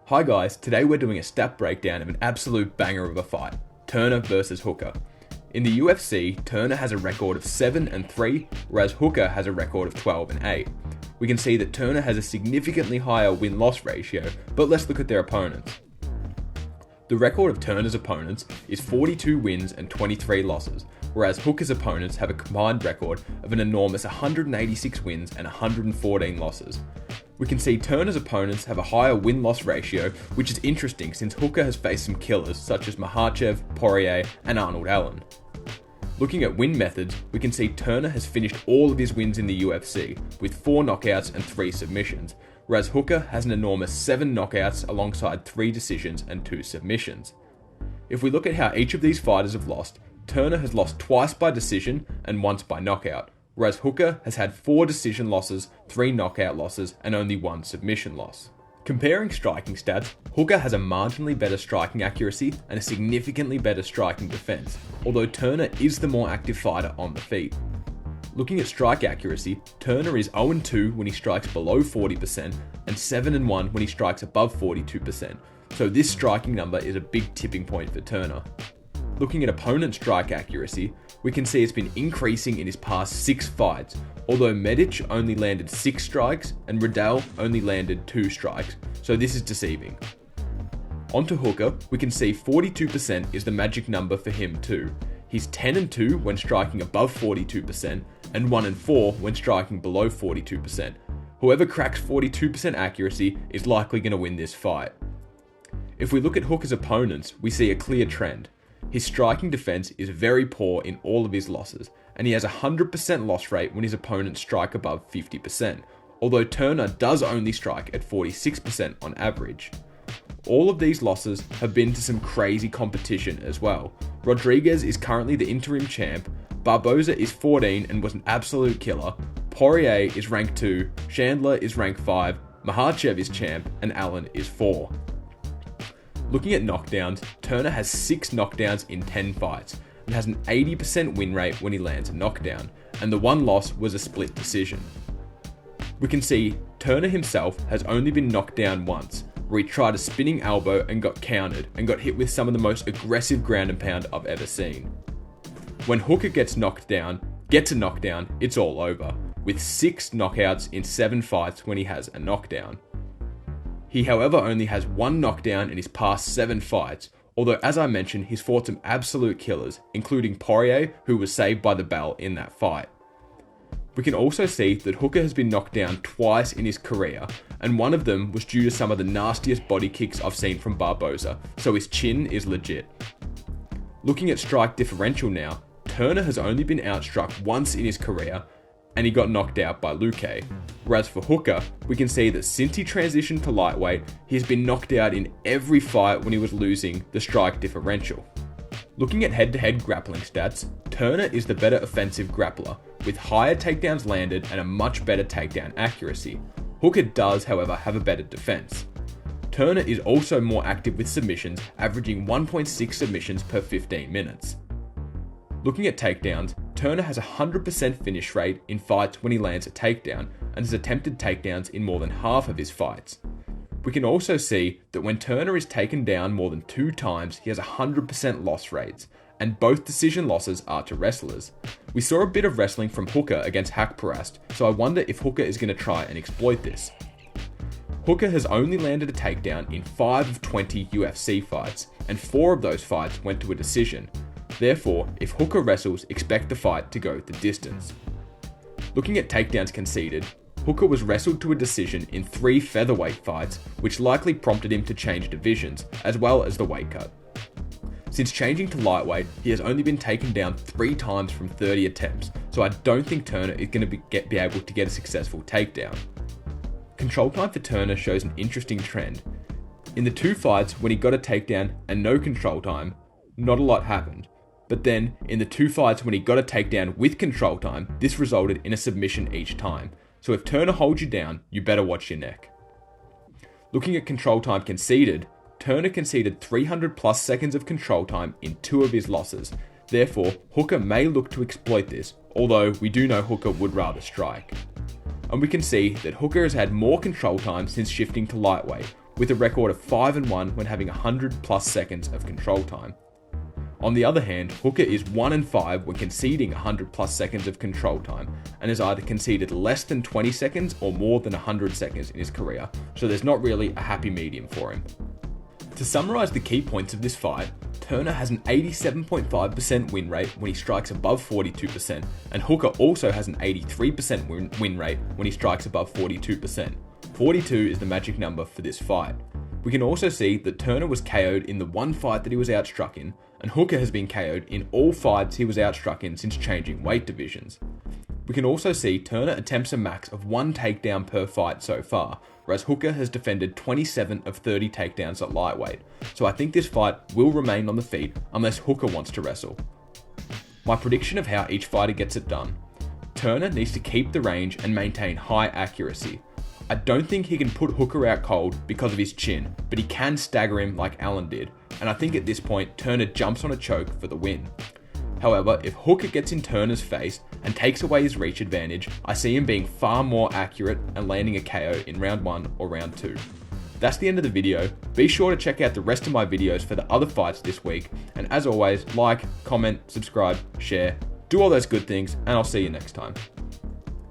Hi guys, today we're doing a stat breakdown of an absolute banger of a fight, Turner versus Hooker. In the UFC, Turner has a record of 7-3, whereas Hooker has a record of 12-8. We can see that Turner has a significantly higher win-loss ratio, but let's look at their opponents. The record of Turner's opponents is 42 wins and 23 losses, whereas Hooker's opponents have a combined record of an enormous 186 wins and 114 losses. We can see Turner's opponents have a higher win-loss ratio, which is interesting since Hooker has faced some killers such as Makhachev, Poirier, and Arnold Allen. Looking at win methods, we can see Turner has finished all of his wins in the UFC, with 4 knockouts and 3 submissions, whereas Hooker has an enormous 7 knockouts alongside 3 decisions and 2 submissions. If we look at how each of these fighters have lost, Turner has lost twice by decision and once by knockout, whereas Hooker has had 4 decision losses, 3 knockout losses, and only 1 submission loss. Comparing striking stats, Hooker has a marginally better striking accuracy and a significantly better striking defense, although Turner is the more active fighter on the feet. Looking at strike accuracy, Turner is 0-2 when he strikes below 40% and 7-1 when he strikes above 42%, so this striking number is a big tipping point for Turner. Looking at opponent strike accuracy, we can see it's been increasing in his past 6 fights, although Medic only landed 6 strikes and Riddell only landed 2 strikes, so this is deceiving. Onto Hooker, we can see 42% is the magic number for him too. He's 10-2 when striking above 42% and 1-4 when striking below 42%. Whoever cracks 42% accuracy is likely going to win this fight. If we look at Hooker's opponents, we see a clear trend. His striking defense is very poor in all of his losses, and he has a 100% loss rate when his opponents strike above 50%, although Turner does only strike at 46% on average. All of these losses have been to some crazy competition as well. Rodriguez is currently the interim champ, Barboza is 14 and was an absolute killer, Poirier is rank 2, Chandler is rank 5, Makhachev is champ, and Allen is 4. Looking at knockdowns, Turner has 6 knockdowns in 10 fights and has an 80% win rate when he lands a knockdown, and the one loss was a split decision. We can see Turner himself has only been knocked down once, where he tried a spinning elbow and got countered and got hit with some of the most aggressive ground and pound I've ever seen. When Hooker gets a knockdown, it's all over, with 6 knockouts in 7 fights when he has a knockdown. He however only has 1 knockdown in his past 7 fights, although as I mentioned he's fought some absolute killers, including Poirier, who was saved by the bell in that fight. We can also see that Hooker has been knocked down twice in his career, and one of them was due to some of the nastiest body kicks I've seen from Barboza, so his chin is legit. Looking at strike differential now, Turner has only been outstruck once in his career, and he got knocked out by Luque. Whereas for Hooker, we can see that since he transitioned to lightweight, he has been knocked out in every fight when he was losing the strike differential. Looking at head-to-head grappling stats, Turner is the better offensive grappler, with higher takedowns landed and a much better takedown accuracy. Hooker does, however, have a better defense. Turner is also more active with submissions, averaging 1.6 submissions per 15 minutes. Looking at takedowns, Turner has a 100% finish rate in fights when he lands a takedown, and has attempted takedowns in more than half of his fights. We can also see that when Turner is taken down more than 2 times, he has 100% loss rates, and both decision losses are to wrestlers. We saw a bit of wrestling from Hooker against Haqparast, so I wonder if Hooker is going to try and exploit this. Hooker has only landed a takedown in 5 of 20 UFC fights, and 4 of those fights went to a decision. Therefore, if Hooker wrestles, expect the fight to go the distance. Looking at takedowns conceded, Hooker was wrestled to a decision in 3 featherweight fights, which likely prompted him to change divisions, as well as the weight cut. Since changing to lightweight, he has only been taken down 3 times from 30 attempts, so I don't think Turner is going to be able to get a successful takedown. Control time for Turner shows an interesting trend. In the 2 fights when he got a takedown and no control time, not a lot happened. But then, in the 2 fights when he got a takedown with control time, this resulted in a submission each time. So if Turner holds you down, you better watch your neck. Looking at control time conceded, Turner conceded 300 plus seconds of control time in 2 of his losses. Therefore, Hooker may look to exploit this, although we do know Hooker would rather strike. And we can see that Hooker has had more control time since shifting to lightweight, with a record of 5-1 when having 100 plus seconds of control time. On the other hand, Hooker is 1-5 when conceding 100 plus seconds of control time, and has either conceded less than 20 seconds or more than 100 seconds in his career, so there's not really a happy medium for him. To summarise the key points of this fight, Turner has an 87.5% win rate when he strikes above 42%, and Hooker also has an 83% win rate when he strikes above 42%. 42 is the magic number for this fight. We can also see that Turner was KO'd in the one fight that he was outstruck in, and Hooker has been KO'd in all fights he was outstruck in since changing weight divisions. We can also see Turner attempts a max of 1 takedown per fight so far, whereas Hooker has defended 27 of 30 takedowns at lightweight, so I think this fight will remain on the feet unless Hooker wants to wrestle. My prediction of how each fighter gets it done. Turner needs to keep the range and maintain high accuracy. I don't think he can put Hooker out cold because of his chin, but he can stagger him like Allen did, and I think at this point Turner jumps on a choke for the win. However, if Hooker gets in Turner's face and takes away his reach advantage, I see him being far more accurate and landing a KO in round 1 or round 2. That's the end of the video. Be sure to check out the rest of my videos for the other fights this week, and as always, like, comment, subscribe, share, do all those good things, and I'll see you next time.